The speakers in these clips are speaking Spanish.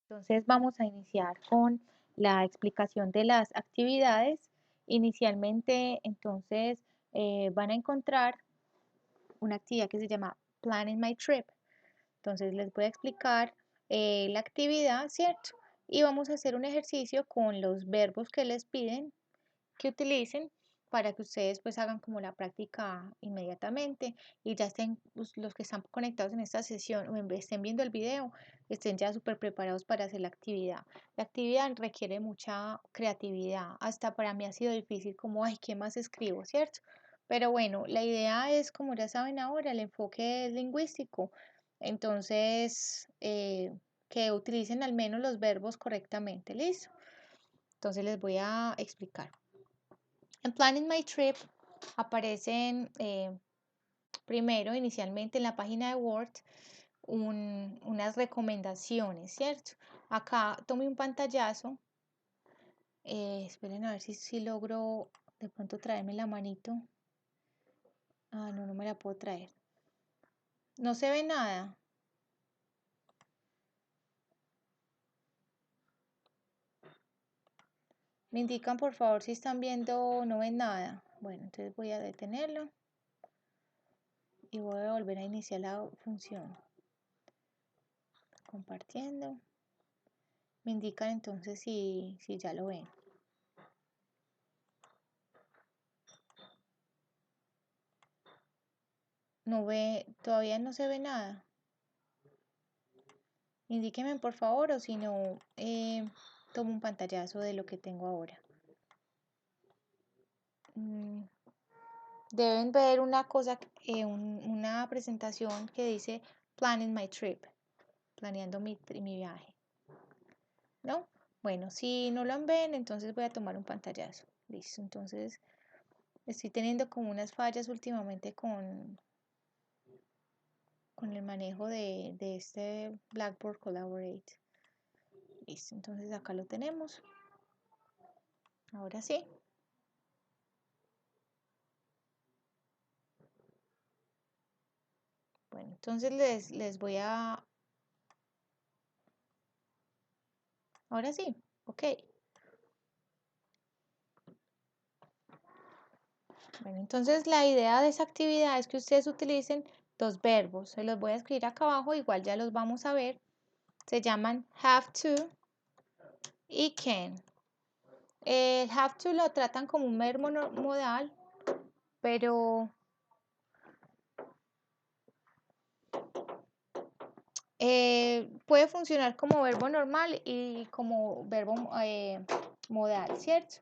Entonces vamos a iniciar con la explicación de las actividades. Inicialmente, entonces, van a encontrar una actividad que se llama Planning My Trip. Entonces les voy a explicar la actividad, ¿cierto? Y vamos a hacer un ejercicio con los verbos que les piden que utilicen para que ustedes pues hagan como la práctica inmediatamente y ya estén los que están conectados en esta sesión o estén viendo el video, estén ya súper preparados para hacer la actividad. La actividad requiere mucha creatividad, hasta para mí ha sido difícil como, ay, ¿qué más escribo, cierto? Pero bueno, la idea es, como ya saben ahora, el enfoque es lingüístico, entonces que utilicen al menos los verbos correctamente, ¿listo? Entonces les voy a explicar. En Planning My Trip aparecen primero, inicialmente en la página de Word, unas recomendaciones, ¿cierto? Acá tomé un pantallazo. Esperen a ver si logro de pronto traerme la manito. Ah, no, no me la puedo traer. No se ve nada. Me indican por favor si están viendo, no ven nada. Bueno, entonces voy a detenerlo y voy a volver a iniciar la función. Compartiendo. Me indican entonces si ya lo ven. No ve, todavía no se ve nada. Indíquenme por favor o si no, tomo un pantallazo de lo que tengo ahora. Deben ver una cosa, una presentación que dice Planning My Trip, planeando mi viaje. ¿No? Bueno, si no lo ven, entonces voy a tomar un pantallazo. Listo, entonces estoy teniendo como unas fallas últimamente con el manejo de este Blackboard Collaborate. Listo, entonces acá lo tenemos. Ahora sí. Bueno, entonces les voy a... Ahora sí, ok. Bueno, entonces la idea de esa actividad es que ustedes utilicen dos verbos. Se los voy a escribir acá abajo, igual ya los vamos a ver. Se llaman have to y can. El have to lo tratan como un verbo modal, pero puede funcionar como verbo normal y como verbo modal, ¿cierto?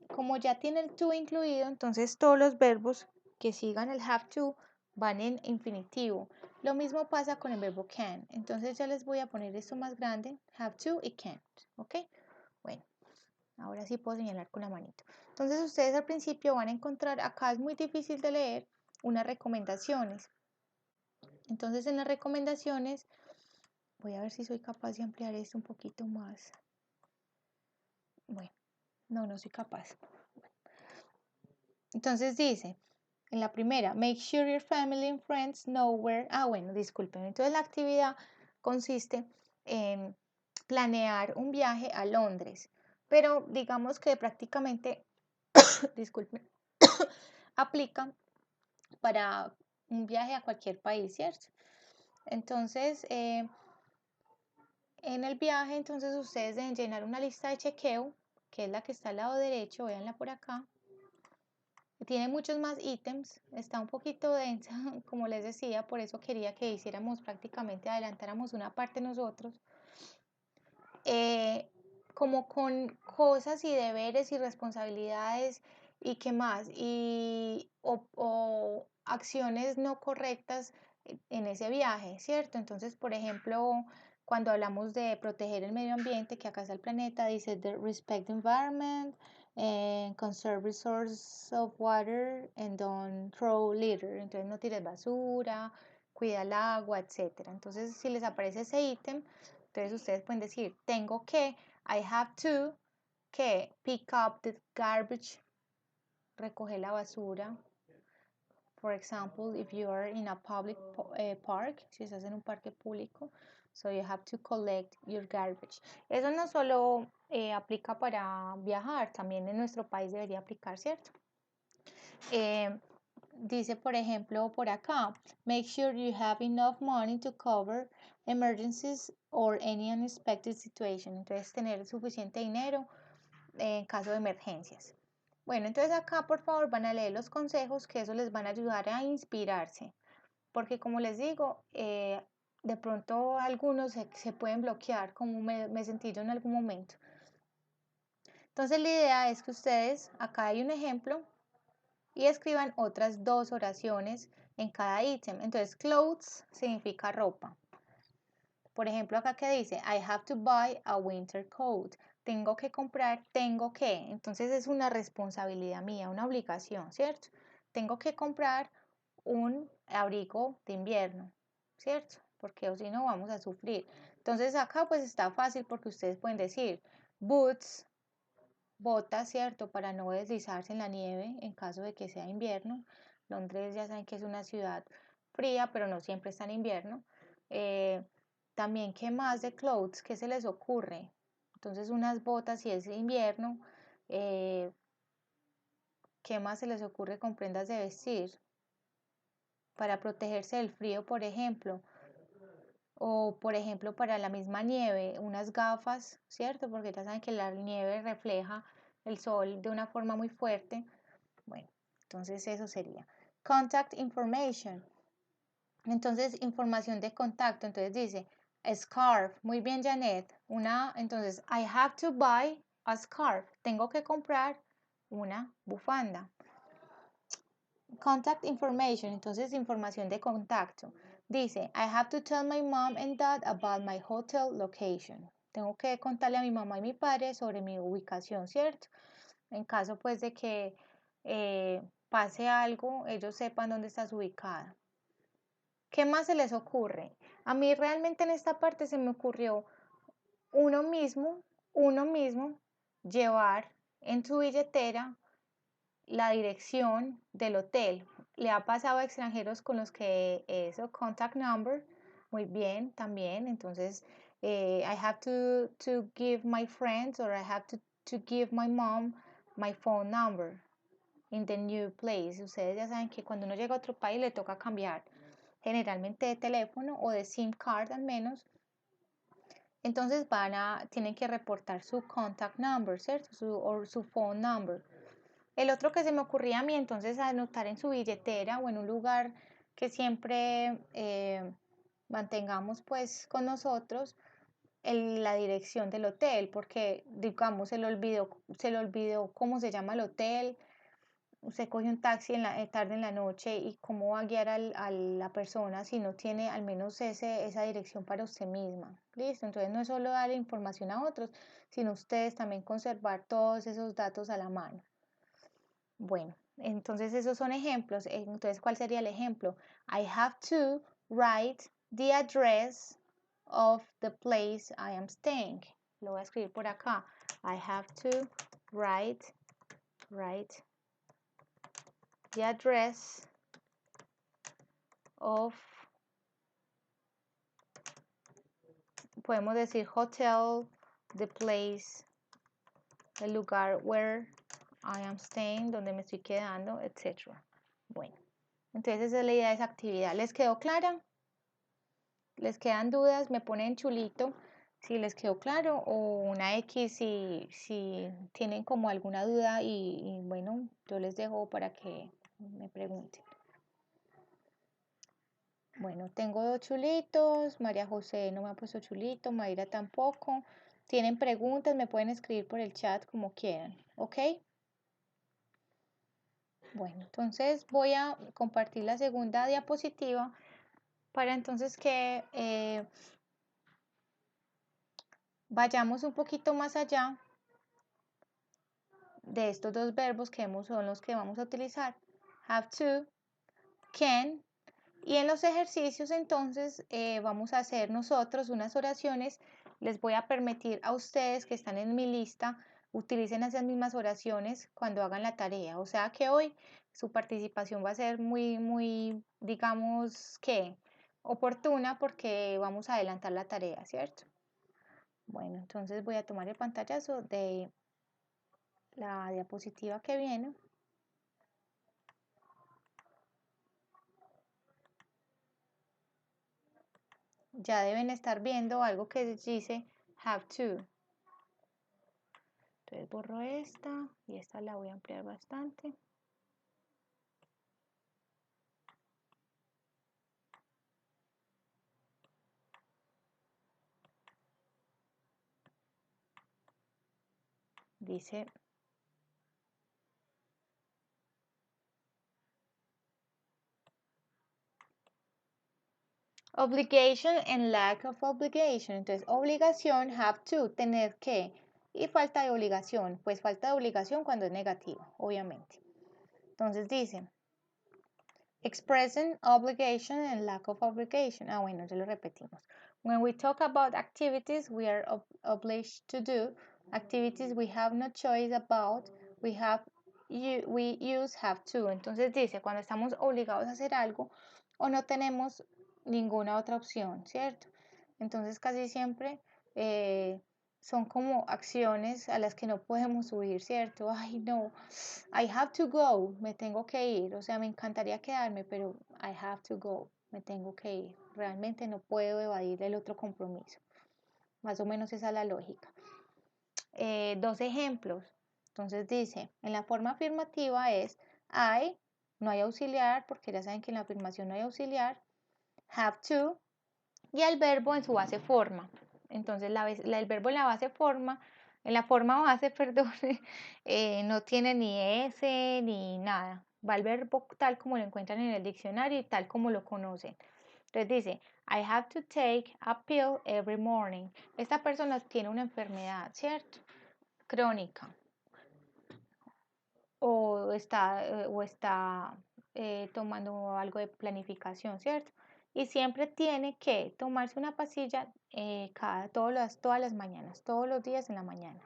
Como ya tiene el to incluido, entonces todos los verbos que sigan el have to van en infinitivo. Lo mismo pasa con el verbo can. Entonces ya les voy a poner esto más grande, have to y can't, ¿ok? Bueno, ahora sí puedo señalar con la manito. Entonces ustedes al principio van a encontrar, acá es muy difícil de leer, unas recomendaciones. Entonces en las recomendaciones, voy a ver si soy capaz de ampliar esto un poquito más. Bueno, no soy capaz. Entonces dice, en la primera, make sure your family and friends know where. Ah, bueno, disculpen. Entonces la actividad consiste en planear un viaje a Londres, pero digamos que prácticamente, disculpen, aplica para un viaje a cualquier país, ¿cierto? Entonces, en el viaje, entonces ustedes deben llenar una lista de chequeo, que es la que está al lado derecho, véanla por acá. Tiene muchos más ítems, está un poquito densa, como les decía, por eso quería que hiciéramos prácticamente, adelantáramos una parte nosotros, como con cosas y deberes y responsabilidades y qué más, o acciones no correctas en ese viaje, ¿cierto? Entonces, por ejemplo, cuando hablamos de proteger el medio ambiente, que acá está el planeta, dice the respect the environment, conserve resources of water and don't throw litter. Entonces no tires basura, cuida el agua, etcétera. Entonces si les aparece ese ítem, entonces ustedes pueden decir, tengo que, I have to, que pick up the garbage, recoger la basura. For example, if you are in a public park, si estás en un parque público. So you have to collect your garbage. Eso no solo aplica para viajar, también en nuestro país debería aplicar, ¿cierto? Dice, por ejemplo, por acá, make sure you have enough money to cover emergencies or any unexpected situation. Entonces, tener suficiente dinero en caso de emergencias. Bueno, entonces acá, por favor, van a leer los consejos que eso les van a ayudar a inspirarse. Porque como les digo, de pronto algunos se pueden bloquear, como me sentí yo en algún momento. Entonces, la idea es que ustedes, acá hay un ejemplo, y escriban otras 2 oraciones en cada ítem. Entonces, clothes significa ropa. Por ejemplo, acá que dice, I have to buy a winter coat. Tengo que comprar, tengo que. Entonces es una responsabilidad mía, una obligación, ¿cierto? Tengo que comprar un abrigo de invierno, ¿cierto? Porque o si no vamos a sufrir. Entonces acá pues está fácil porque ustedes pueden decir boots, botas, ¿cierto? Para no deslizarse en la nieve en caso de que sea invierno. Londres ya saben que es una ciudad fría, pero no siempre está en invierno. También, ¿qué más de clothes? ¿Qué se les ocurre? Entonces, unas botas si es invierno. ¿Qué más se les ocurre con prendas de vestir? Para protegerse del frío, por ejemplo. O, por ejemplo, para la misma nieve, unas gafas, ¿cierto? Porque ya saben que la nieve refleja el sol de una forma muy fuerte. Bueno, entonces eso sería. Contact information. Entonces, información de contacto. Entonces dice, a scarf. Muy bien, Janet. Entonces, I have to buy a scarf. Tengo que comprar una bufanda. Contact information. Entonces, información de contacto. Dice, I have to tell my mom and dad about my hotel location. Tengo que contarle a mi mamá y mi padre sobre mi ubicación, ¿cierto? En caso pues de que pase algo, ellos sepan dónde estás ubicada. ¿Qué más se les ocurre? A mí realmente en esta parte se me ocurrió uno mismo llevar en su billetera la dirección del hotel. Le ha pasado a extranjeros con los que eso, contact number, muy bien también. Entonces, I have to give my friends or I have to give my mom my phone number in the new place. Ustedes ya saben que cuando uno llega a otro país le toca cambiar generalmente de teléfono o de SIM card al menos. Entonces tienen que reportar su contact number, ¿cierto? Su phone number. El otro que se me ocurría a mí, entonces, anotar en su billetera o en un lugar que siempre mantengamos pues con nosotros la dirección del hotel, porque digamos se le olvidó cómo se llama el hotel, usted coge un taxi tarde en la noche y cómo va a guiar a la persona si no tiene al menos esa dirección para usted misma. ¿Listo? Entonces no es solo darle información a otros, sino ustedes también conservar todos esos datos a la mano. Bueno, entonces esos son ejemplos. Entonces, ¿cuál sería el ejemplo? I have to write the address of the place I am staying. Lo voy a escribir por acá. I have to write the address of, podemos decir hotel, the place, el lugar where I am staying, donde me estoy quedando, etc. Bueno, entonces esa es la idea de esa actividad. ¿Les quedó clara? ¿Les quedan dudas? Me ponen chulito si les quedó claro o una X si tienen como alguna duda y bueno, yo les dejo para que me pregunten. Bueno, tengo 2 chulitos, María José no me ha puesto chulito, Mayra tampoco. Tienen preguntas, me pueden escribir por el chat como quieran, ¿ok? Bueno, entonces voy a compartir la segunda diapositiva para entonces que vayamos un poquito más allá de estos 2 verbos que son los que vamos a utilizar. Have to, can. Y en los ejercicios entonces vamos a hacer nosotros unas oraciones. Les voy a permitir a ustedes que están en mi lista utilicen esas mismas oraciones cuando hagan la tarea. O sea que hoy su participación va a ser muy, digamos que oportuna porque vamos a adelantar la tarea, ¿cierto? Bueno, entonces voy a tomar el pantallazo de la diapositiva que viene. Ya deben estar viendo algo que dice have to. Entonces borro esta y esta la voy a ampliar bastante. Dice obligation and lack of obligation. Entonces, obligación, have to, tener que. Y falta de obligación, pues falta de obligación cuando es negativa, obviamente. Entonces dice, expressing obligation and lack of obligation. Ah, bueno, ya lo repetimos. When we talk about activities we are obliged to do, activities we have no choice about, we use have to. Entonces dice, cuando estamos obligados a hacer algo o no tenemos ninguna otra opción, ¿cierto? Entonces casi siempre son como acciones a las que no podemos huir, ¿cierto? Ay, no, I have to go, me tengo que ir, o sea, me encantaría quedarme, pero I have to go, me tengo que ir. Realmente no puedo evadir el otro compromiso. Más o menos esa es la lógica. Dos ejemplos. Entonces dice, en la forma afirmativa es I, no hay auxiliar, porque ya saben que en la afirmación no hay auxiliar, have to, y el verbo en su base forma. Entonces el verbo en la base forma, en la forma base, perdón, no tiene ni S ni nada. Va el verbo tal como lo encuentran en el diccionario y tal como lo conocen. Entonces dice, I have to take a pill every morning. Esta persona tiene una enfermedad, ¿cierto? Crónica. O está tomando algo de planificación, ¿cierto? Y siempre tiene que tomarse una pastilla todas las mañanas, todos los días en la mañana.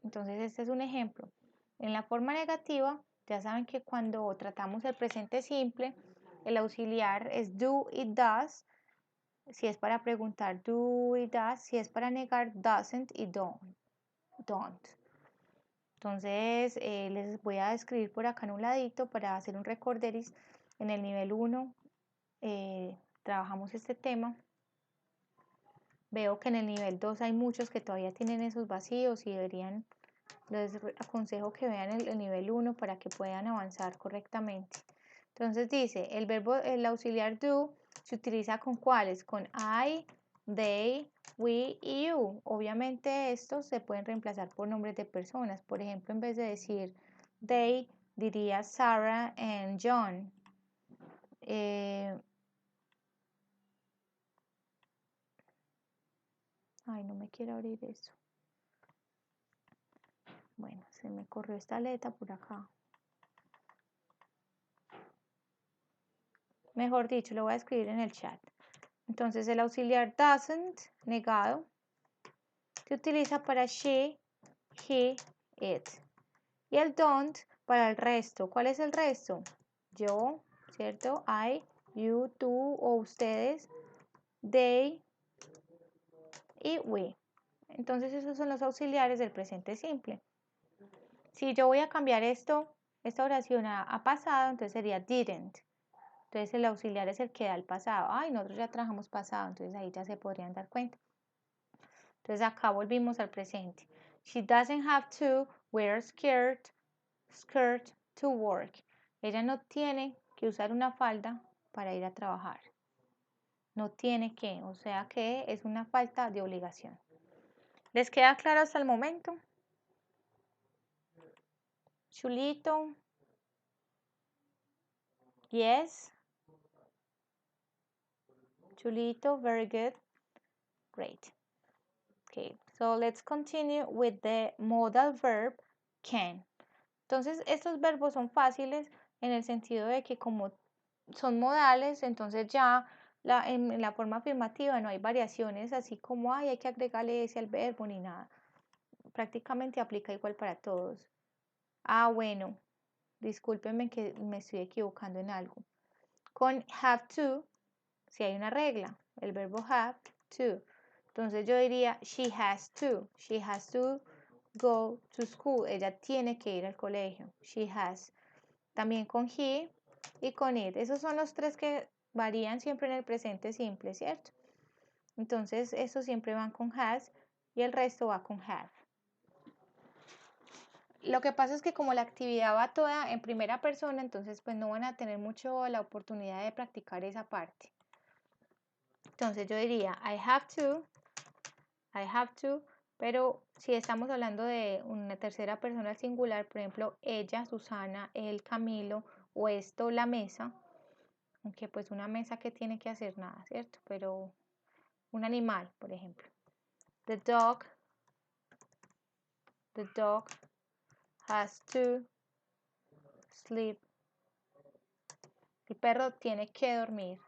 Entonces, este es un ejemplo. En la forma negativa, ya saben que cuando tratamos el presente simple, el auxiliar es do y does. Si es para preguntar, do y does. Si es para negar, doesn't y don't. Entonces, les voy a escribir por acá en un ladito para hacer un recorderis. En el nivel 1 trabajamos este tema. Veo que en el nivel 2 hay muchos que todavía tienen esos vacíos y les aconsejo que vean el nivel 1 para que puedan avanzar correctamente. Entonces dice, el auxiliar do se utiliza con cuáles, con I, they, we y you. Obviamente estos se pueden reemplazar por nombres de personas. Por ejemplo, en vez de decir they, diría Sarah and John. Ay, no me quiero abrir eso. Bueno, se me corrió esta letra por acá. Mejor dicho, lo voy a escribir en el chat. Entonces el auxiliar doesn't, negado, se utiliza para she, he, it. Y el don't para el resto. ¿Cuál es el resto? Yo, ¿cierto? I, you, tú o ustedes, they y we. Entonces esos son los auxiliares del presente simple. Si yo voy a cambiar esta oración a pasado, entonces sería didn't. Entonces el auxiliar es el que da el pasado. Ay, nosotros ya trabajamos pasado, entonces ahí ya se podrían dar cuenta. Entonces acá volvimos al presente. She doesn't have to wear a skirt to work. Ella no tiene que usar una falda para ir a trabajar. No tiene que, o sea que es una falta de obligación. ¿Les queda claro hasta el momento? Chulito. Yes. Chulito, very good. Great. Okay, so let's continue with the modal verb can. Entonces, estos verbos son fáciles en el sentido de que como son modales, entonces ya en la forma afirmativa no hay variaciones, así como hay que agregarle ese al verbo ni nada. Prácticamente aplica igual para todos. Ah, bueno, discúlpenme que me estoy equivocando en algo. Con have to, si hay una regla, el verbo have to. Entonces yo diría, she has to go to school. Ella tiene que ir al colegio. She has. También con he y con it. Esos son los tres que varían siempre en el presente simple, ¿cierto? Entonces, esos siempre van con has y el resto va con have. Lo que pasa es que como la actividad va toda en primera persona, entonces pues no van a tener mucho la oportunidad de practicar esa parte. Entonces yo diría, I have to, pero si estamos hablando de una tercera persona singular, por ejemplo, ella, Susana, él, Camilo, o esto, la mesa, aunque pues una mesa que tiene que hacer nada, ¿cierto? Pero un animal, por ejemplo. The dog has to sleep. El perro tiene que dormir.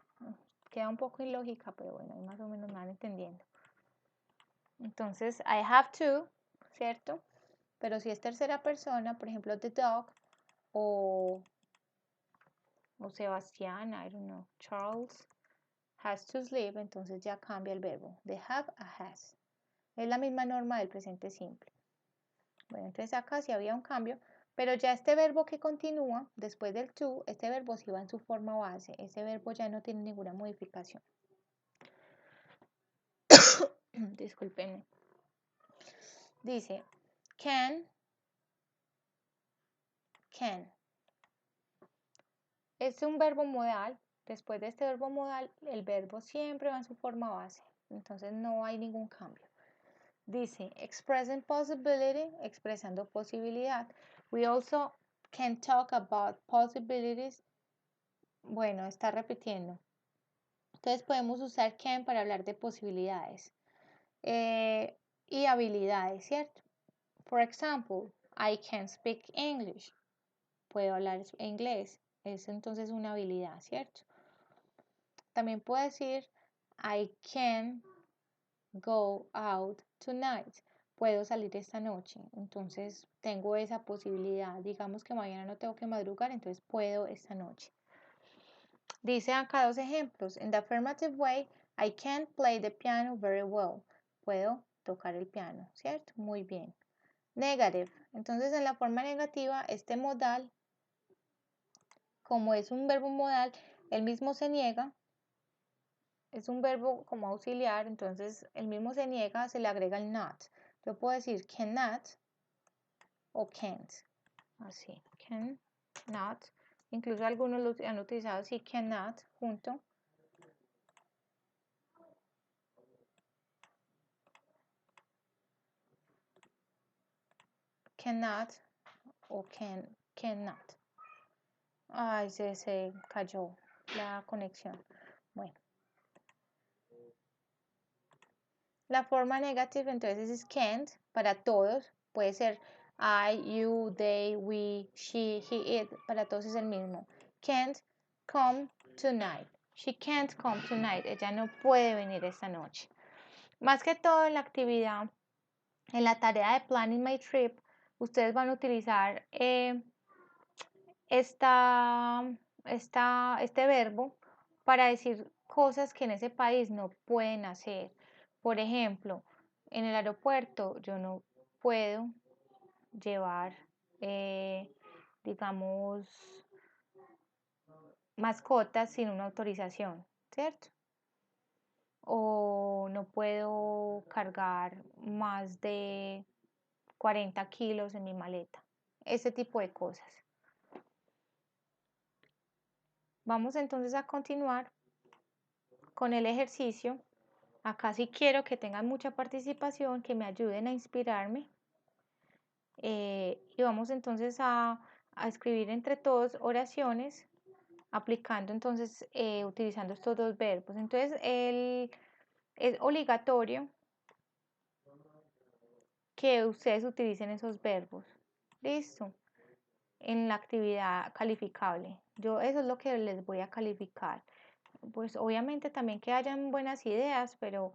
Queda un poco ilógica, pero bueno, ahí más o menos me van entendiendo. Entonces, I have to, ¿cierto? Pero si es tercera persona, por ejemplo, the dog o Sebastián, I don't know, Charles has to sleep, entonces ya cambia el verbo de have a has. Es la misma norma del presente simple. Bueno, entonces acá sí había un cambio, pero ya este verbo que continúa después del to, este verbo sí va en su forma base. Ese verbo ya no tiene ninguna modificación. Discúlpenme. Dice, can. Es un verbo modal. Después de este verbo modal, el verbo siempre va en su forma base. Entonces no hay ningún cambio. Dice, expressing possibility, expresando posibilidad. We also can talk about possibilities. Bueno, está repitiendo. Entonces podemos usar can para hablar de posibilidades y habilidades, ¿cierto? For example, I can speak English. Puedo hablar inglés. Es entonces una habilidad, ¿cierto? También puedo decir I can go out tonight. Puedo salir esta noche. Entonces tengo esa posibilidad. Digamos que mañana no tengo que madrugar, entonces puedo esta noche. Dice acá dos ejemplos. In the affirmative way, I can play the piano very well. Puedo tocar el piano, ¿cierto? Muy bien. Negative. Entonces en la forma negativa, este modal, como es un verbo modal, él mismo se niega. Es un verbo como auxiliar, entonces el mismo se niega, se le agrega el not. Yo puedo decir cannot o can't. Así, cannot. Incluso algunos lo han utilizado así, cannot, junto. Cannot o cannot. Ay, se cayó la conexión. Bueno. La forma negativa entonces es can't para todos. Puede ser I, you, they, we, she, he, it. Para todos es el mismo. Can't come tonight. She can't come tonight. Ella no puede venir esta noche. Más que todo en la actividad, en la tarea de Planning My Trip, ustedes van a utilizar este verbo para decir cosas que en ese país no pueden hacer. Por ejemplo, en el aeropuerto yo no puedo llevar, digamos, mascotas sin una autorización, ¿cierto? O no puedo cargar más de 40 kilos en mi maleta. Ese tipo de cosas. Vamos entonces a continuar con el ejercicio. Acá sí quiero que tengan mucha participación, que me ayuden a inspirarme. Y vamos entonces a escribir entre todos oraciones, aplicando entonces, utilizando estos dos verbos. Entonces, es obligatorio que ustedes utilicen esos verbos. ¿Listo? En la actividad calificable. Yo eso es lo que les voy a calificar. Pues obviamente también que hayan buenas ideas, pero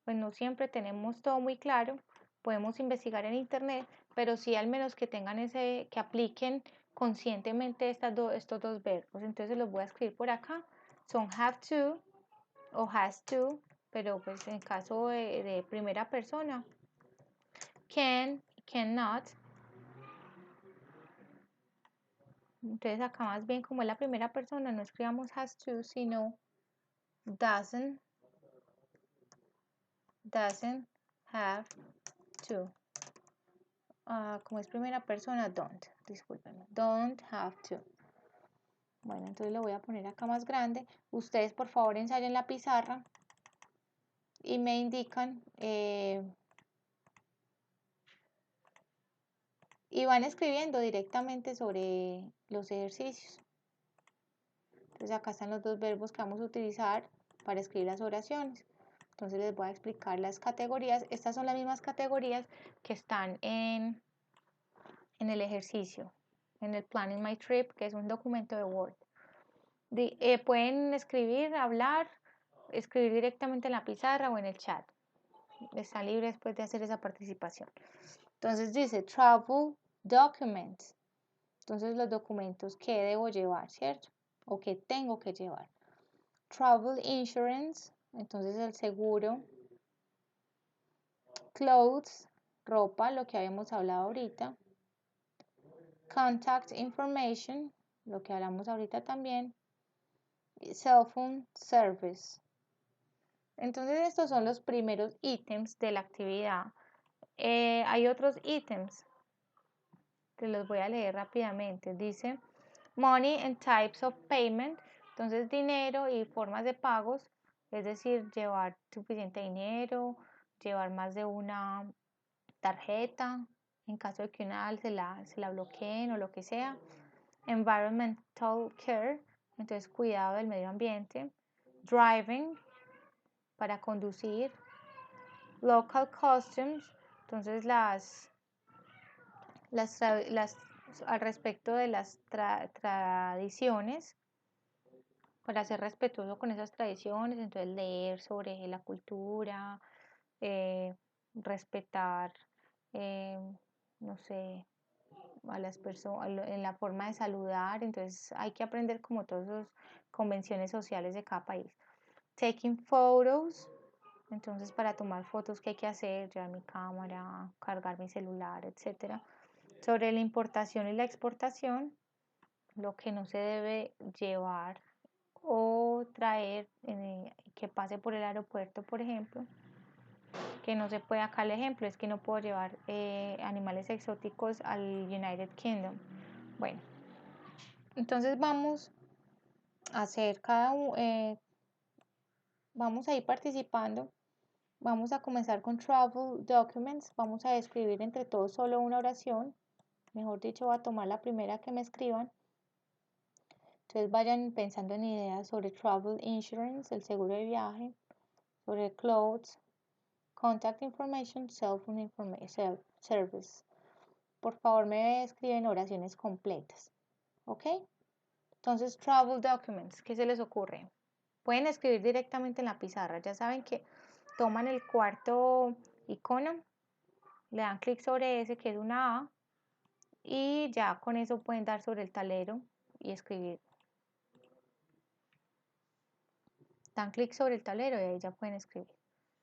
pues no siempre tenemos todo muy claro. Podemos investigar en internet, pero sí al menos que tengan que apliquen conscientemente estos dos verbos. Entonces los voy a escribir por acá son have to o has to, pero pues en caso de primera persona, can, cannot. Entonces acá más bien como es la primera persona, no escribamos has to, sino doesn't have to. Como es primera persona, discúlpenme, don't have to. Bueno, entonces lo voy a poner acá más grande. Ustedes por favor ensayen la pizarra y me indican y van escribiendo directamente sobre los ejercicios. Entonces acá están los dos verbos que vamos a utilizar para escribir las oraciones. Entonces les voy a explicar las categorías. Estas son las mismas categorías que están en el ejercicio, en el Planning My Trip, que es un documento de Word. Pueden escribir, hablar, escribir directamente en la pizarra o en el chat. Están libres después de hacer esa participación. Entonces dice travel documents. Entonces los documentos que debo llevar, ¿cierto? O que tengo que llevar. Travel insurance, entonces el seguro. Clothes, ropa, lo que habíamos hablado ahorita. Contact information, lo que hablamos ahorita también. Cell phone service. Entonces estos son los primeros ítems de la actividad. Hay otros ítems, te los voy a leer rápidamente. Dice money and types of payment, entonces dinero y formas de pagos, es decir, llevar suficiente dinero, llevar más de una tarjeta, en caso de que una se la bloqueen o lo que sea. Environmental care, entonces cuidado del medio ambiente. Driving, para conducir. Local customs, entonces al respecto de las tradiciones, para ser respetuoso con esas tradiciones, entonces leer sobre la cultura, respetar, no sé, a las personas, en la forma de saludar, entonces hay que aprender como todas esas convenciones sociales de cada país. Taking photos, entonces para tomar fotos, ¿qué hay que hacer? Llevar mi cámara, cargar mi celular, etc. Sobre la importación y la exportación, lo que no se debe llevar o traer que pase por el aeropuerto, por ejemplo. Que no se puede, acá el ejemplo es que no puedo llevar animales exóticos al United Kingdom. Bueno, entonces vamos a hacer vamos a ir participando. Vamos a comenzar con travel documents. Vamos a escribir entre todos solo una oración. Mejor dicho, voy a tomar la primera que me escriban. Entonces vayan pensando en ideas sobre travel insurance, el seguro de viaje, sobre clothes, contact information, cell phone information, service. Por favor, me escriben oraciones completas. ¿Ok? Entonces, travel documents, ¿qué se les ocurre? Pueden escribir directamente en la pizarra. Ya saben que toman el cuarto icono, le dan clic sobre ese que es una A y ya con eso pueden dar sobre el tablero y escribir. Dan clic sobre el tablero y ahí ya pueden escribir.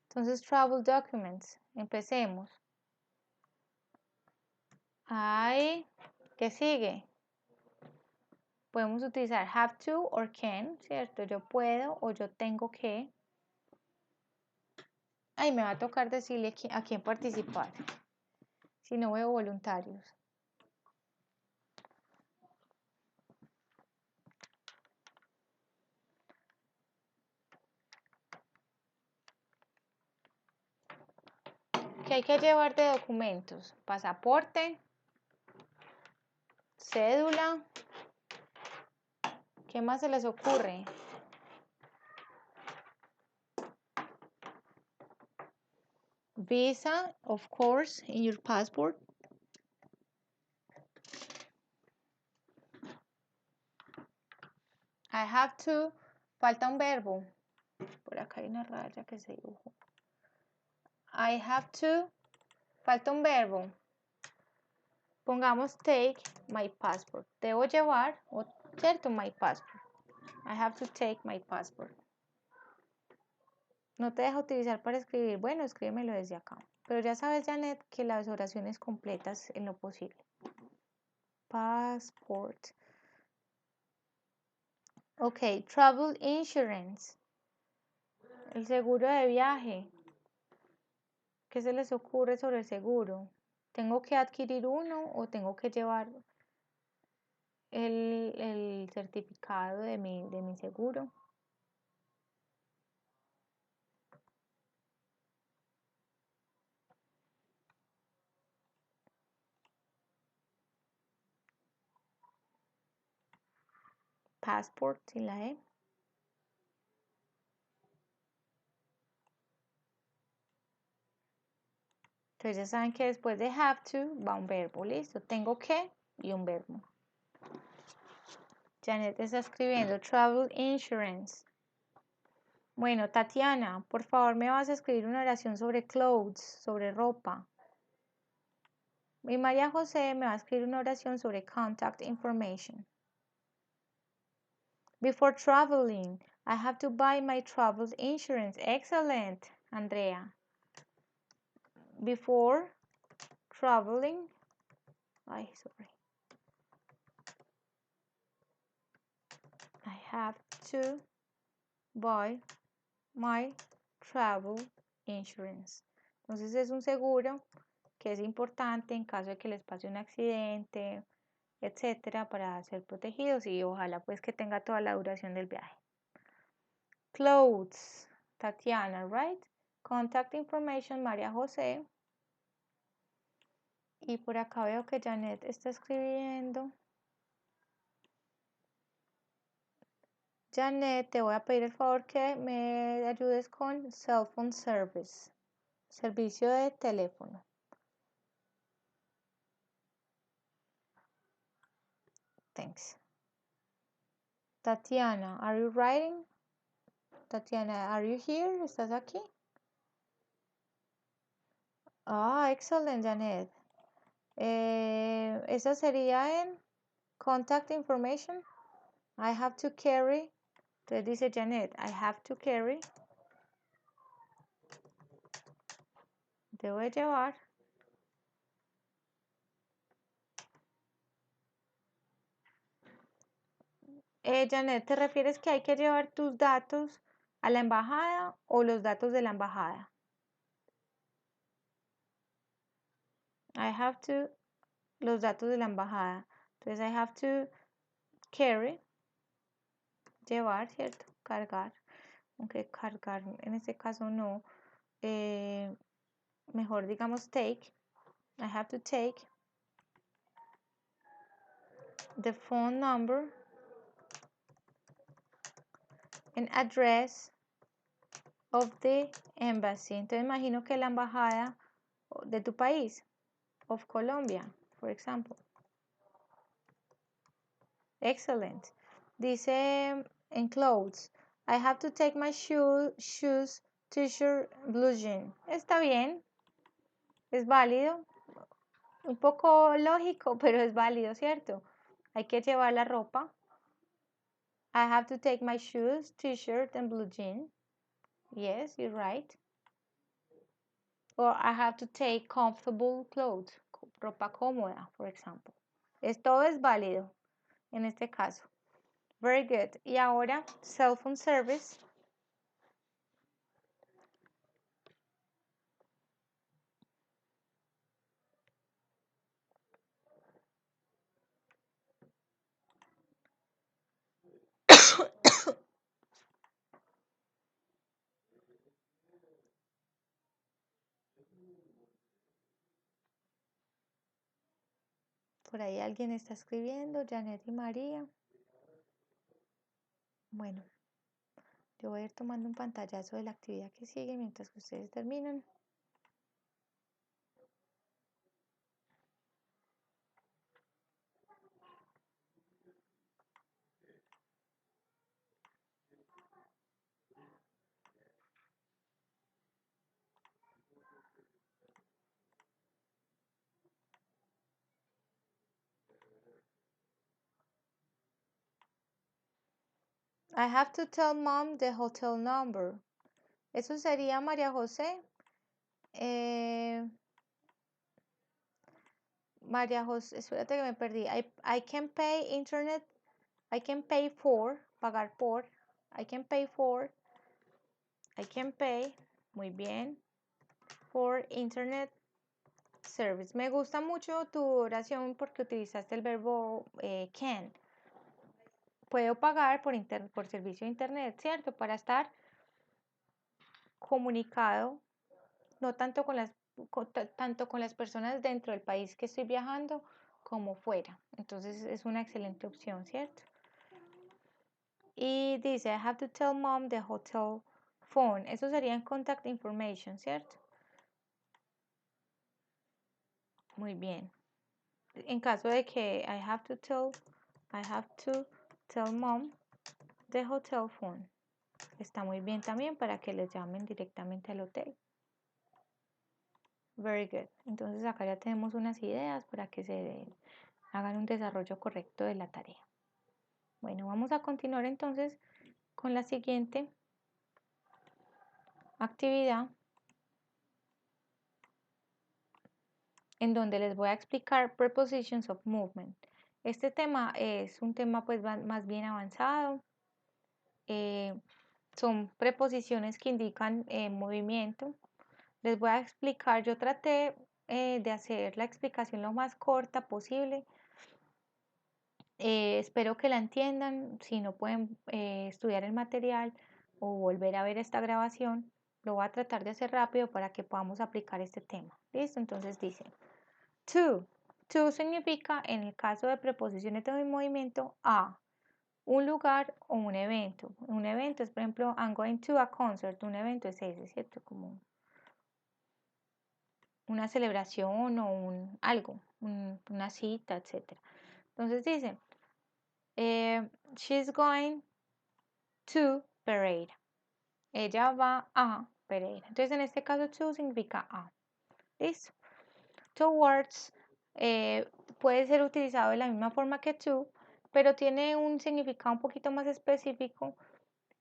Entonces, travel documents, empecemos. ¿Qué sigue? Podemos utilizar have to or can, ¿cierto? Yo puedo o yo tengo que. Ahí me va a tocar decirle a quién participar, si no veo voluntarios. ¿Qué hay que llevar de documentos? Pasaporte, cédula. ¿Qué más se les ocurre? Visa, of course, in your passport. I have to. Falta un verbo. Por acá hay una raya que se dibujó. I have to. Falta un verbo. Pongamos take my passport. Debo llevar, ¿cierto? My passport. I have to take my passport. No te deja utilizar para escribir. Bueno, escríbemelo desde acá. Pero ya sabes, Janet, que las oraciones completas en lo posible. Passport. Ok, travel insurance. El seguro de viaje. ¿Qué se les ocurre sobre el seguro? ¿Tengo que adquirir uno o tengo que llevar el certificado de mi seguro? Passport, sin la E. Entonces ya saben que después de have to va un verbo, listo. Tengo que y un verbo. Janet está escribiendo travel insurance. Bueno, Tatiana, por favor me vas a escribir una oración sobre clothes, sobre ropa. Y María José me va a escribir una oración sobre contact information. Before traveling, I have to buy my travel insurance. Excellent, Andrea. Before traveling, sorry. I have to buy my travel insurance. Entonces es un seguro que es importante en caso de que les pase un accidente, etcétera, para ser protegidos y ojalá pues que tenga toda la duración del viaje. Clothes, Tatiana, right? Contact information, María José. Y por acá veo que Janet está escribiendo. Janet, te voy a pedir el favor que me ayudes con cell phone service, servicio de teléfono. Thanks. Tatiana, are you writing? Tatiana, are you here? ¿Estás aquí? Ah, excellent, Janet. Esa sería en contact information. I have to carry. Entonces dice Janet, I have to carry. Debo de llevar. Janet, ¿te refieres que hay que llevar tus datos a la embajada o los datos de la embajada? I have to, los datos de la embajada. Entonces, I have to carry, llevar, ¿cierto? Cargar. Aunque cargar en este caso no. Mejor digamos take. I have to take the phone number and address of the embassy. Entonces imagino que la embajada de tu país, of Colombia, for example. Excellent. Dice en clothes, I have to take my shoes, t-shirt, blue jean. Está bien, es válido. Un poco lógico, pero es válido, ¿cierto? Hay que llevar la ropa. I have to take my shoes, t-shirt, and blue jean. Yes, you're right. Or I have to take comfortable clothes, ropa cómoda, for example. Todo es válido en este caso. Very good. Y ahora, cell phone service. Por ahí alguien está escribiendo, Janet y María. Bueno, yo voy a ir tomando un pantallazo de la actividad que sigue mientras que ustedes terminan. I have to tell mom the hotel number. Eso sería María José. María José, espérate que me perdí. I can pay internet. I can pay for, pagar por. I can pay for. I can pay, muy bien, for internet service. Me gusta mucho tu oración porque utilizaste el verbo can. Puedo pagar por servicio de internet, ¿cierto? Para estar comunicado, no tanto tanto con las personas dentro del país que estoy viajando como fuera. Entonces es una excelente opción, ¿cierto? Y dice, I have to tell mom the hotel phone. Eso sería en contact information, ¿cierto? Muy bien. En caso de que I have to tell mom the hotel phone. Está muy bien también para que les llamen directamente al hotel. Very good. Entonces acá ya tenemos unas ideas para que se hagan un desarrollo correcto de la tarea. Bueno, vamos a continuar entonces con la siguiente actividad en donde les voy a explicar prepositions of movement. Este tema es un tema pues más bien avanzado. Son preposiciones que indican movimiento. Les voy a explicar, yo traté de hacer la explicación lo más corta posible. Espero que la entiendan. Si no pueden estudiar el material o volver a ver esta grabación, lo voy a tratar de hacer rápido para que podamos aplicar este tema. ¿Listo? Entonces dice, to. To significa, en el caso de preposiciones de movimiento, a un lugar o un evento. Un evento es, por ejemplo, I'm going to a concert. Un evento es ese, ¿cierto? Como una celebración o algo, una cita, etc. Entonces dice, she's going to Pereira. Ella va a Pereira. Entonces en este caso to significa a. ¿Listo? Towards puede ser utilizado de la misma forma que to, pero tiene un significado un poquito más específico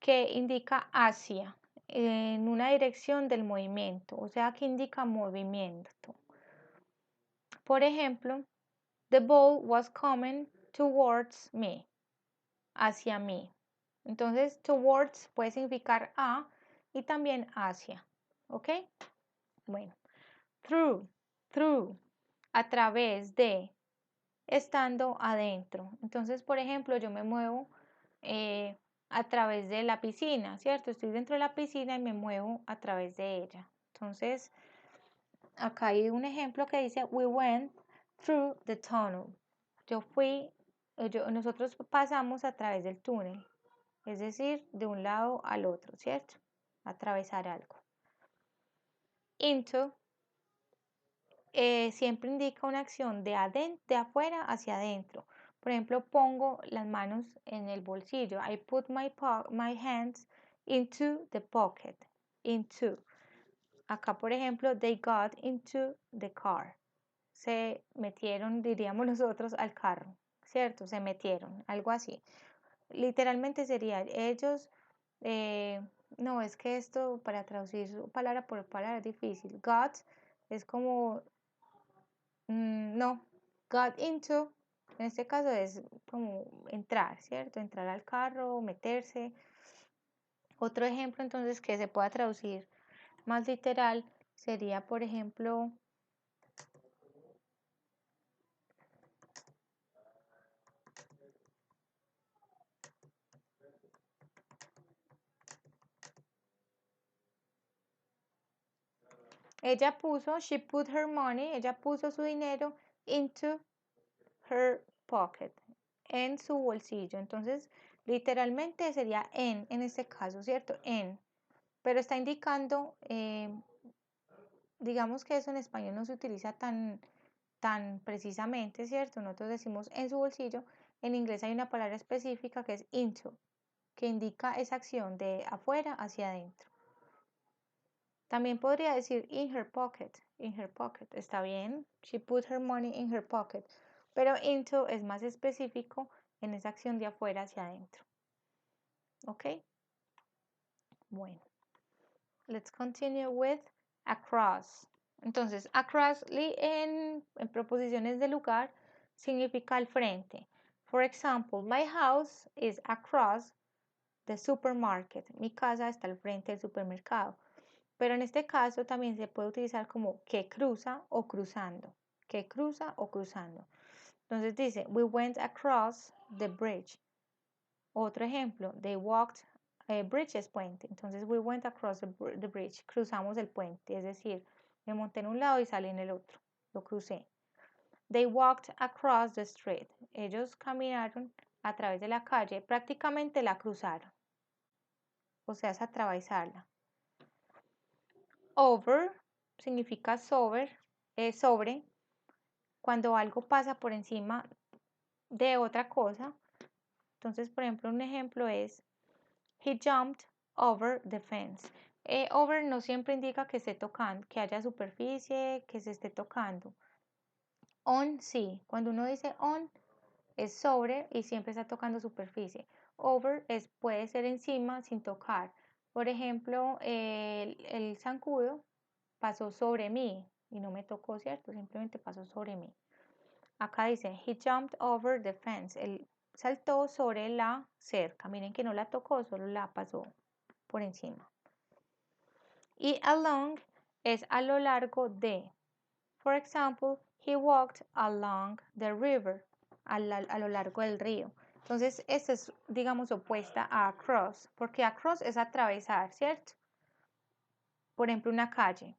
que indica hacia, en una dirección del movimiento, o sea que indica movimiento. Por ejemplo, the ball was coming towards me, hacia mí. Entonces, towards puede significar a y también hacia, ¿ok? Bueno, through, a través de, estando adentro. Entonces, por ejemplo, yo me muevo a través de la piscina, ¿cierto? Estoy dentro de la piscina y me muevo a través de ella. Entonces, acá hay un ejemplo que dice, we went through the tunnel. Nosotros pasamos a través del túnel, es decir, de un lado al otro, ¿cierto? Atravesar algo. Into siempre indica una acción de afuera hacia adentro. Por ejemplo, pongo las manos en el bolsillo. I put my hands into the pocket. Into. Acá, por ejemplo, they got into the car. Se metieron, diríamos nosotros, al carro, ¿cierto? Se metieron, algo así. Literalmente sería ellos, no, es que esto para traducir palabra por palabra es difícil. Got es como, no, got into, en este caso es como entrar, ¿cierto? Entrar al carro, meterse. Otro ejemplo entonces que se pueda traducir más literal sería, por ejemplo, ella puso, she put her money, ella puso su dinero into her pocket, en su bolsillo. Entonces, literalmente sería en este caso, ¿cierto? En, pero está indicando, digamos que eso en español no se utiliza tan precisamente, ¿cierto? Nosotros decimos en su bolsillo, en inglés hay una palabra específica que es into, que indica esa acción de afuera hacia adentro. También podría decir in her pocket, está bien, she put her money in her pocket, pero into es más específico en esa acción de afuera hacia adentro. ¿Ok? Bueno, let's continue with across. Entonces, across en proposiciones de lugar significa al frente. For example, my house is across the supermarket. Mi casa está al frente del supermercado. Pero en este caso también se puede utilizar como que cruza o cruzando. Que cruza o cruzando. Entonces dice, we went across the bridge. Otro ejemplo, they walked, bridge es puente. Entonces, we went across the bridge. Cruzamos el puente. Es decir, me monté en un lado y salí en el otro. Lo crucé. They walked across the street. Ellos caminaron a través de la calle. Prácticamente la cruzaron. O sea, es atravesarla. Over significa sobre, sobre. Cuando algo pasa por encima de otra cosa. Entonces, por ejemplo, un ejemplo es he jumped over the fence. Over no siempre indica que esté tocando, que haya superficie, que se esté tocando. On sí, cuando uno dice on es sobre y siempre está tocando superficie. Over puede ser encima sin tocar. Por ejemplo, el zancudo pasó sobre mí y no me tocó, ¿cierto? Simplemente pasó sobre mí. Acá dice, he jumped over the fence. Él saltó sobre la cerca. Miren que no la tocó, solo la pasó por encima. Y along es a lo largo de. For example, he walked along the river. A lo largo del río. Entonces, esta es, digamos, opuesta a across, porque across es atravesar, ¿cierto? Por ejemplo, una calle.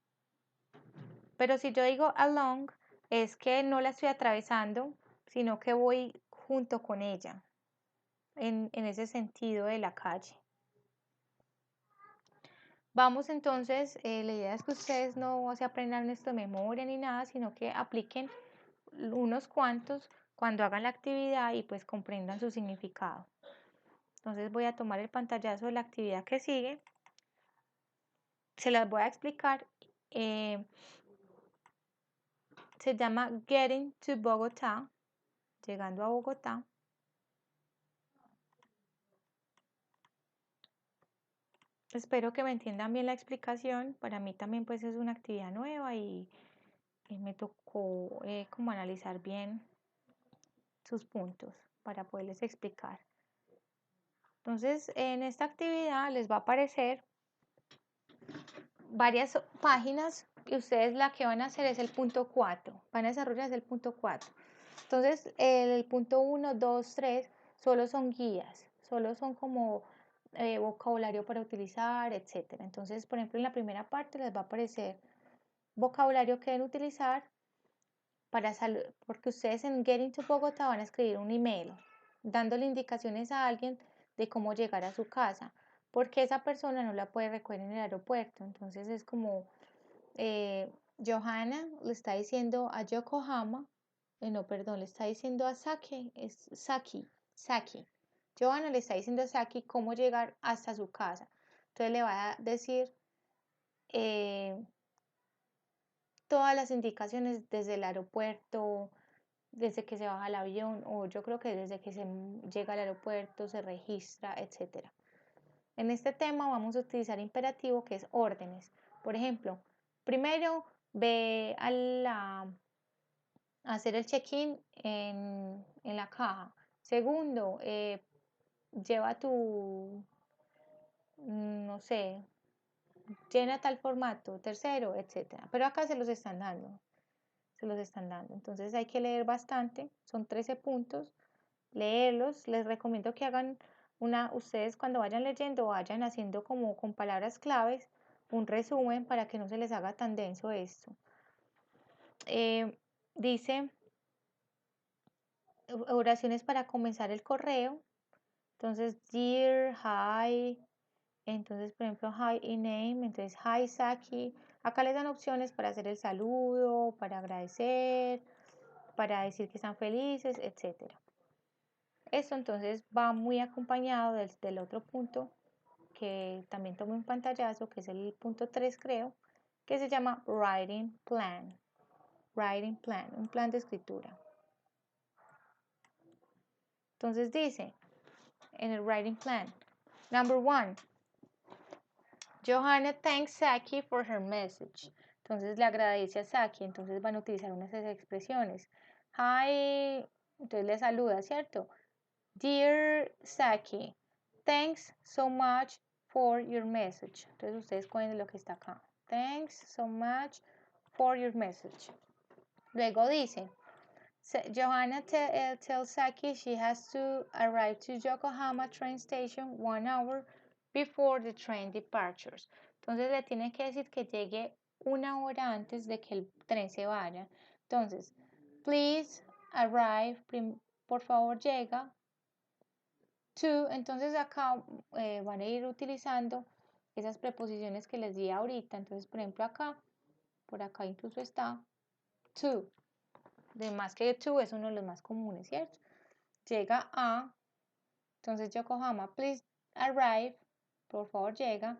Pero si yo digo along, es que no la estoy atravesando, sino que voy junto con ella, en ese sentido de la calle. Vamos entonces, la idea es que ustedes no se aprendan esto de memoria ni nada, sino que apliquen unos cuantos cuando hagan la actividad y pues comprendan su significado. Entonces voy a tomar el pantallazo de la actividad que sigue. Se las voy a explicar. Se llama Getting to Bogotá, llegando a Bogotá. Espero que me entiendan bien la explicación. Para mí también pues es una actividad nueva y me tocó como analizar bien sus puntos para poderles explicar. Entonces, en esta actividad les va a aparecer varias páginas y ustedes la que van a hacer es el punto 4. Van a desarrollar el punto 4. Entonces, el punto 1, 2, 3 solo son guías, solo son como vocabulario para utilizar, etc. Entonces, por ejemplo, en la primera parte les va a aparecer vocabulario que deben utilizar para salud, porque ustedes en Getting to Bogotá van a escribir un email dándole indicaciones a alguien de cómo llegar a su casa, porque esa persona no la puede recoger en el aeropuerto. Entonces es como Johanna le está diciendo a Yokohama, no, perdón, le está diciendo a Saki, es Saki. Johanna le está diciendo a Saki cómo llegar hasta su casa. Entonces le va a decir todas las indicaciones desde el aeropuerto, desde que se baja el avión, o yo creo que desde que se llega al aeropuerto, se registra, etc. En este tema vamos a utilizar imperativo, que es órdenes. Por ejemplo, primero ve a hacer el check-in en la caja. Segundo, lleva tu, no sé, llena tal formato. Tercero, etc. Pero acá se los están dando. Se los están dando. Entonces hay que leer bastante. Son 13 puntos. Leerlos. Les recomiendo que hagan ustedes cuando vayan leyendo, vayan haciendo como con palabras claves un resumen para que no se les haga tan denso esto. Dice oraciones para comenzar el correo. Entonces, dear, hi. Entonces, por ejemplo, hi in name. Entonces, hi Saki. Acá les dan opciones para hacer el saludo, para agradecer, para decir que están felices, etc. Esto entonces va muy acompañado del otro punto que también tomé un pantallazo, que es el punto 3 creo, que se llama Writing Plan. Writing Plan, un plan de escritura. Entonces dice en el Writing Plan, Number 1. Johanna thanks Saki for her message. Entonces le agradece a Saki. Entonces van a utilizar unas expresiones. Hi. Entonces le saluda, ¿cierto? Dear Saki, thanks so much for your message. Entonces ustedes pueden lo que está acá. Thanks so much for your message. Luego dice, Johanna tells Saki she has to arrive to Yokohama train station 1 hour before the train departures. Entonces le tiene que decir que llegue 1 hora antes de que el tren se vaya. Entonces, please arrive, por favor llega. To, entonces acá van a ir utilizando esas preposiciones que les di ahorita. Entonces, por ejemplo, acá, por acá incluso está to. De más que to es uno de los más comunes, ¿cierto? Llega a, entonces Yokohama, please arrive, por favor llega,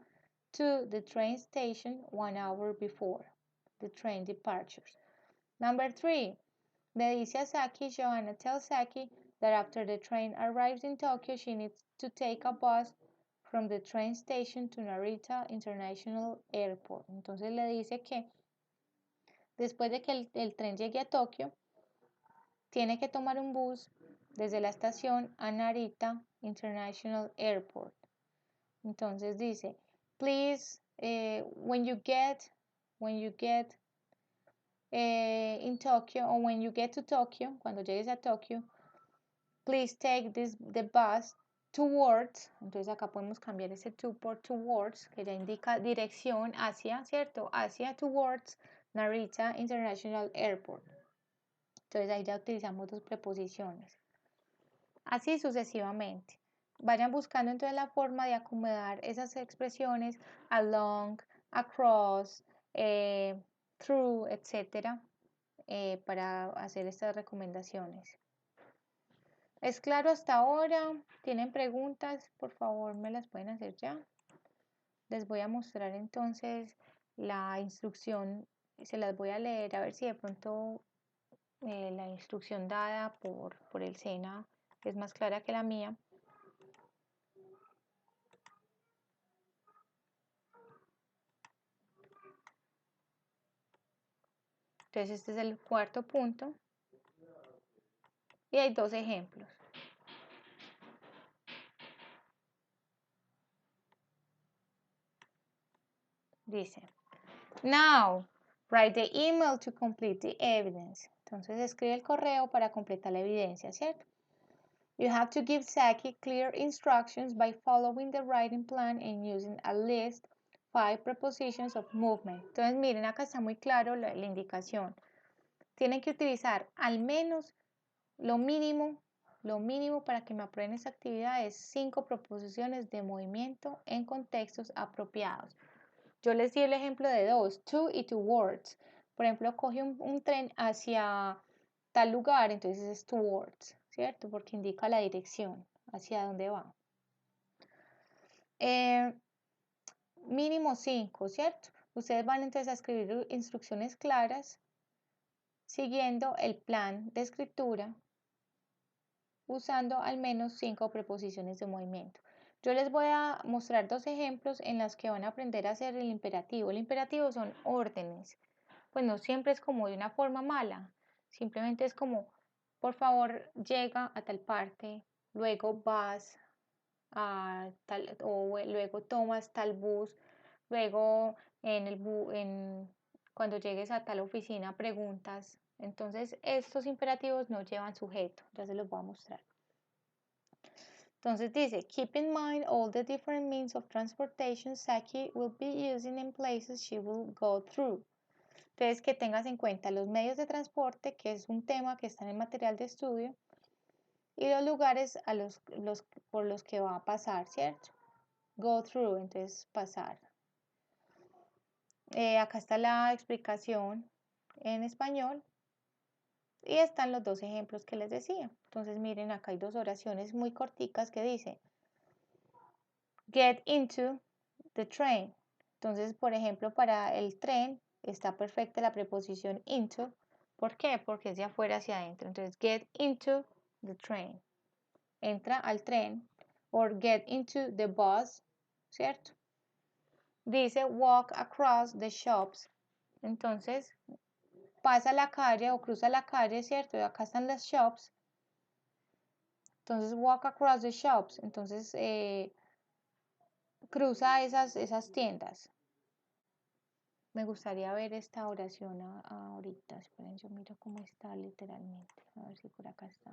to the train station 1 hour before the train departures. Number 3, le dice a Saki, Johanna tells Saki that after the train arrives in Tokyo, she needs to take a bus from the train station to Narita International Airport. Entonces le dice que después de que el tren llegue a Tokio, tiene que tomar un bus desde la estación a Narita International Airport. Entonces dice, please, when you get in Tokyo, or when you get to Tokyo, cuando llegues a Tokio, please take the bus towards, entonces acá podemos cambiar ese to por towards, que ya indica dirección hacia, ¿cierto? Hacia towards Narita International Airport. Entonces ahí ya utilizamos dos preposiciones. Así sucesivamente. Vayan buscando entonces la forma de acomodar esas expresiones along, across, through, etc. Para hacer estas recomendaciones. ¿Es claro hasta ahora? ¿Tienen preguntas? Por favor, me las pueden hacer ya. Les voy a mostrar entonces la instrucción. Se las voy a leer a ver si de pronto la instrucción dada por el SENA es más clara que la mía. Entonces este es el cuarto punto. Y hay dos ejemplos. Dice, now, write the email to complete the evidence. Entonces escribe el correo para completar la evidencia, ¿cierto? You have to give Saki clear instructions by following the writing plan and using at least 5 prepositions of movement. Entonces miren, acá está muy claro la indicación. Tienen que utilizar al menos lo mínimo para que me aprueben esta actividad es 5 proposiciones de movimiento en contextos apropiados. Yo les di el ejemplo de 2, to y towards. Por ejemplo, coge un tren hacia tal lugar, entonces es towards, ¿cierto? Porque indica la dirección, hacia dónde va. Mínimo 5, ¿cierto? Ustedes van entonces a escribir instrucciones claras siguiendo el plan de escritura usando al menos 5 preposiciones de movimiento. Yo les voy a mostrar 2 ejemplos en los que van a aprender a hacer el imperativo. El imperativo son órdenes. Pues no siempre es como de una forma mala. Simplemente es como, por favor, llega a tal parte, luego vas a tal, o luego tomas tal bus, luego cuando llegues a tal oficina preguntas. Entonces, estos imperativos no llevan sujeto. Ya se los voy a mostrar. Entonces dice, keep in mind all the different means of transportation Saki will be using in places she will go through. Entonces, que tengas en cuenta los medios de transporte, que es un tema que está en el material de estudio, y los lugares por los que va a pasar, ¿cierto? Go through, entonces pasar. Acá está la explicación en español y están los 2 ejemplos que les decía. Entonces, miren, acá hay 2 oraciones muy corticas que dice get into the train. Entonces, por ejemplo, para el tren está perfecta la preposición into. ¿Por qué? Porque es de afuera hacia adentro. Entonces, get into the train. Entra al tren. or get into the bus, ¿cierto? Dice walk across the shops. Entonces, pasa la calle o cruza la calle, ¿cierto? Y acá están las shops. Entonces, walk across the shops. Entonces, cruza esas tiendas. Me gustaría ver esta oración ahorita. Esperen, yo miro cómo está literalmente. A ver si por acá está.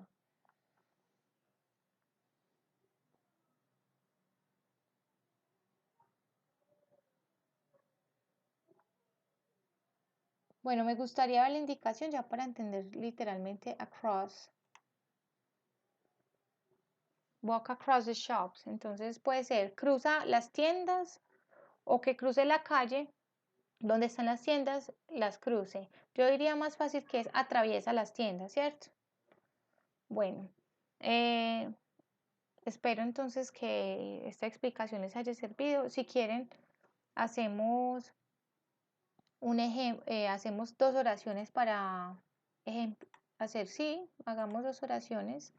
Bueno, me gustaría ver la indicación ya para entender literalmente across. Walk across the shops. Entonces puede ser cruza las tiendas o que cruce la calle donde están las tiendas, las cruce. Yo diría más fácil que es atraviesa las tiendas, ¿cierto? Bueno, espero entonces que esta explicación les haya servido. Si quieren, hacemos hacemos dos oraciones para hacer, sí, hagamos dos oraciones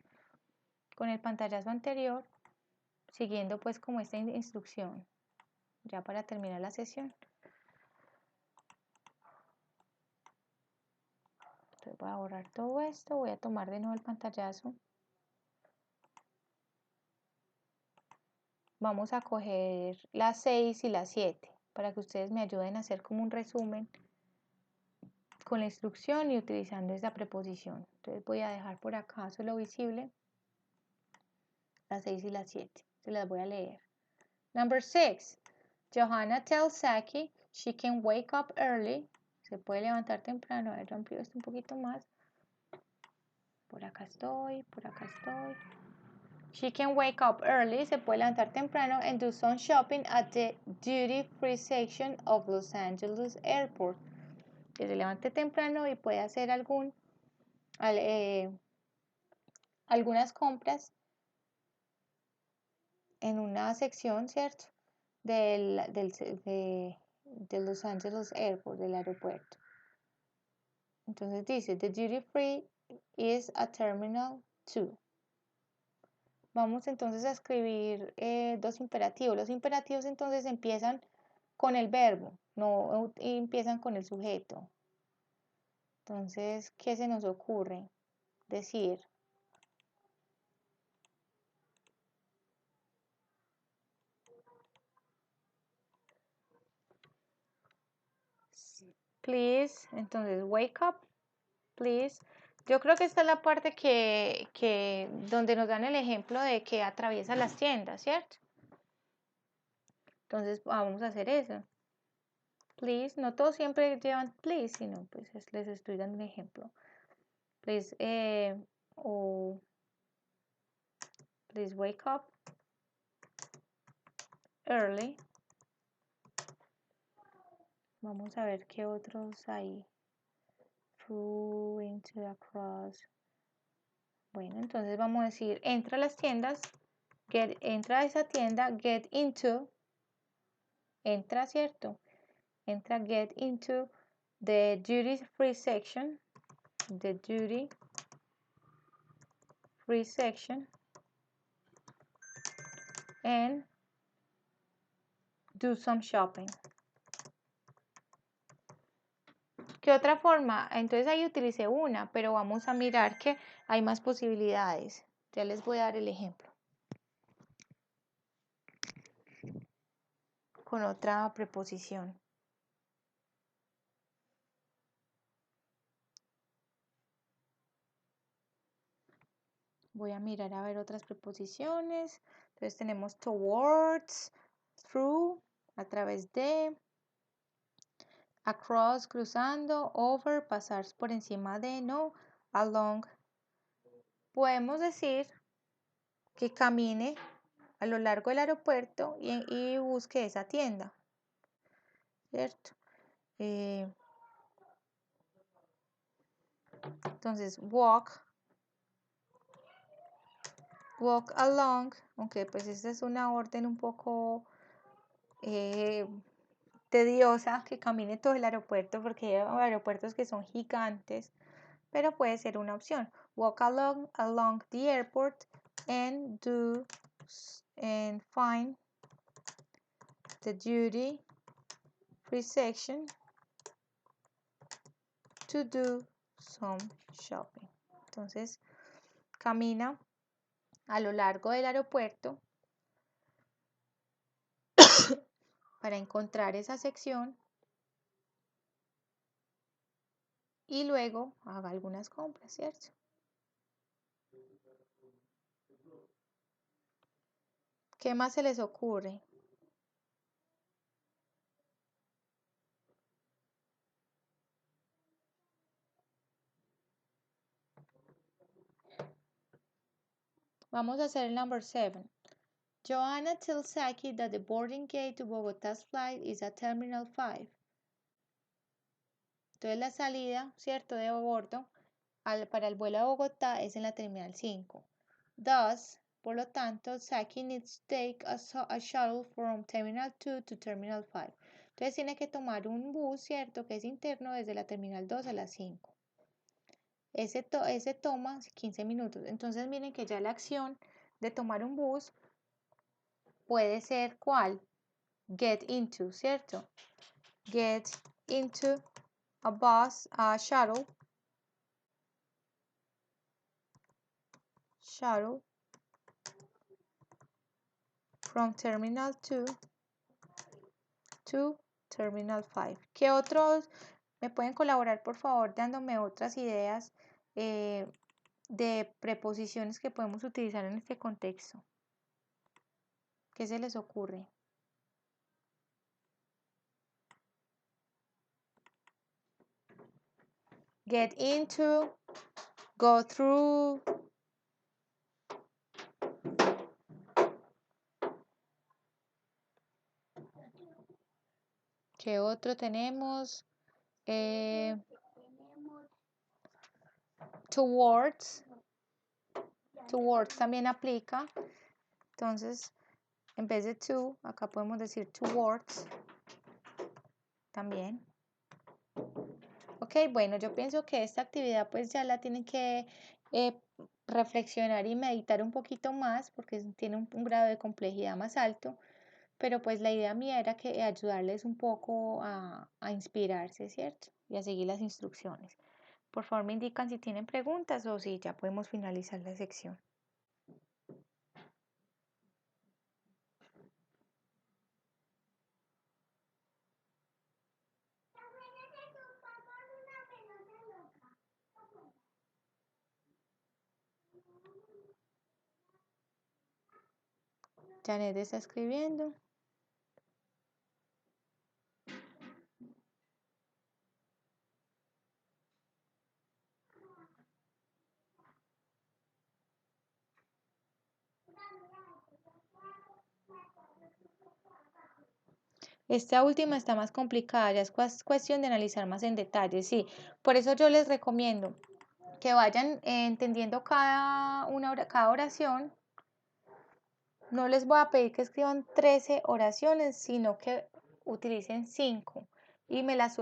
con el pantallazo anterior, siguiendo pues como esta instrucción, ya para terminar la sesión. Entonces voy a borrar todo esto, voy a tomar de nuevo el pantallazo. Vamos a coger las 6 y las 7 para que ustedes me ayuden a hacer como un resumen con la instrucción y utilizando esta preposición. Entonces voy a dejar por acá solo visible las 6 y las 7. Se las voy a leer. Number 6. Johanna tells Saki she can wake up early. Se puede levantar temprano. A ver, yo amplío esto un poquito más. Por acá estoy, por acá estoy. She can wake up early. Se puede levantar temprano and do some shopping at the duty-free section of Los Angeles Airport. Que se levante temprano y puede hacer algunas compras en una sección, ¿cierto? De Los Angeles Airport, del aeropuerto. Entonces dice, the duty free is a terminal 2. Vamos entonces a escribir dos imperativos. Los imperativos entonces empiezan con el verbo, no empiezan con el sujeto. Entonces, ¿qué se nos ocurre decir? Please, entonces, wake up, please. Yo creo que esta es la parte donde nos dan el ejemplo de que atraviesa las tiendas, ¿cierto? Entonces, vamos a hacer eso. Please, no todos siempre llevan please, sino pues les estoy dando un ejemplo. Please, please wake up early. Vamos a ver qué otros hay. Through, into, across. Bueno, entonces vamos a decir, entra a las tiendas, entra a esa tienda, get into, entra, ¿cierto? Entra, get into the duty free section, the duty free section, and do some shopping. ¿Qué otra forma? Entonces ahí utilicé una, pero vamos a mirar que hay más posibilidades. Ya les voy a dar el ejemplo. Con otra preposición. Voy a mirar a ver otras preposiciones. Entonces tenemos towards, through, a través de, across, cruzando, over, pasar por encima de, no, along. Podemos decir que camine a lo largo del aeropuerto y busque esa tienda, ¿cierto? Entonces, walk along, aunque pues esta es una orden un poco tediosa, que camine todo el aeropuerto, porque hay aeropuertos que son gigantes, pero puede ser una opción. Walk along the airport and do and find the duty-free section to do some shopping. Entonces, camina a lo largo del aeropuerto para encontrar esa sección y luego haga algunas compras, ¿cierto? ¿Qué más se les ocurre? Vamos a hacer el number 7. Joanna tells Saki that the boarding gate to Bogotá's flight is at Terminal 5. Entonces la salida, ¿cierto?, de bordo para el vuelo a Bogotá es en la Terminal 5. Thus, por lo tanto, Saki needs to take a shuttle from Terminal 2 to Terminal 5. Entonces tiene que tomar un bus, ¿cierto?, que es interno desde la Terminal 2 a la 5. Ese toma 15 minutos. Entonces miren que ya la acción de tomar un bus puede ser ¿cuál? Get into, ¿cierto? Get into a bus, a shuttle from Terminal 2 to Terminal 5. ¿Qué otros me pueden colaborar, por favor, dándome otras ideas de preposiciones que podemos utilizar en este contexto? ¿Qué se les ocurre? Get into, go through. ¿Qué otro tenemos? Towards. Towards también aplica. Entonces, en vez de to, acá podemos decir towards. También. Ok, bueno, yo pienso que esta actividad pues ya la tienen que reflexionar y meditar un poquito más porque tiene un grado de complejidad más alto, pero pues la idea mía era que ayudarles un poco a inspirarse, ¿cierto? Y a seguir las instrucciones. Por favor, me indican si tienen preguntas o si ya podemos finalizar la sección. Janet está escribiendo. Esta última está más complicada, ya es cuestión de analizar más en detalle, sí. Por eso yo les recomiendo que vayan entendiendo cada oración. No les voy a pedir que escriban 13 oraciones, sino que utilicen 5 y me las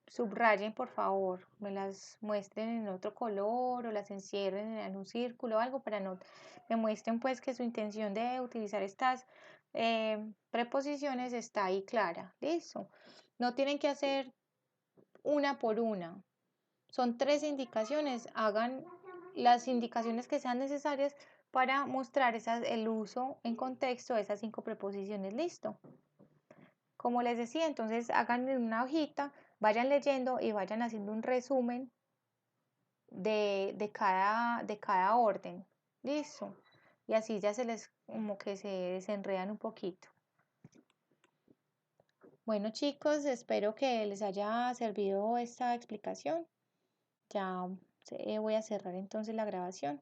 subrayen, por favor, me las muestren en otro color o las encierren en un círculo o algo para no me muestren pues que su intención de utilizar estas preposiciones está ahí clara. Listo. No tienen que hacer una por una. Son 3 indicaciones. Hagan las indicaciones que sean necesarias para mostrar el uso en contexto de esas 5 preposiciones. Listo. Como les decía, entonces hagan en una hojita, vayan leyendo y vayan haciendo un resumen de cada orden. Listo. Y así ya se les como que se desenredan un poquito. Bueno chicos, espero que les haya servido esta explicación. Ya voy a cerrar entonces la grabación.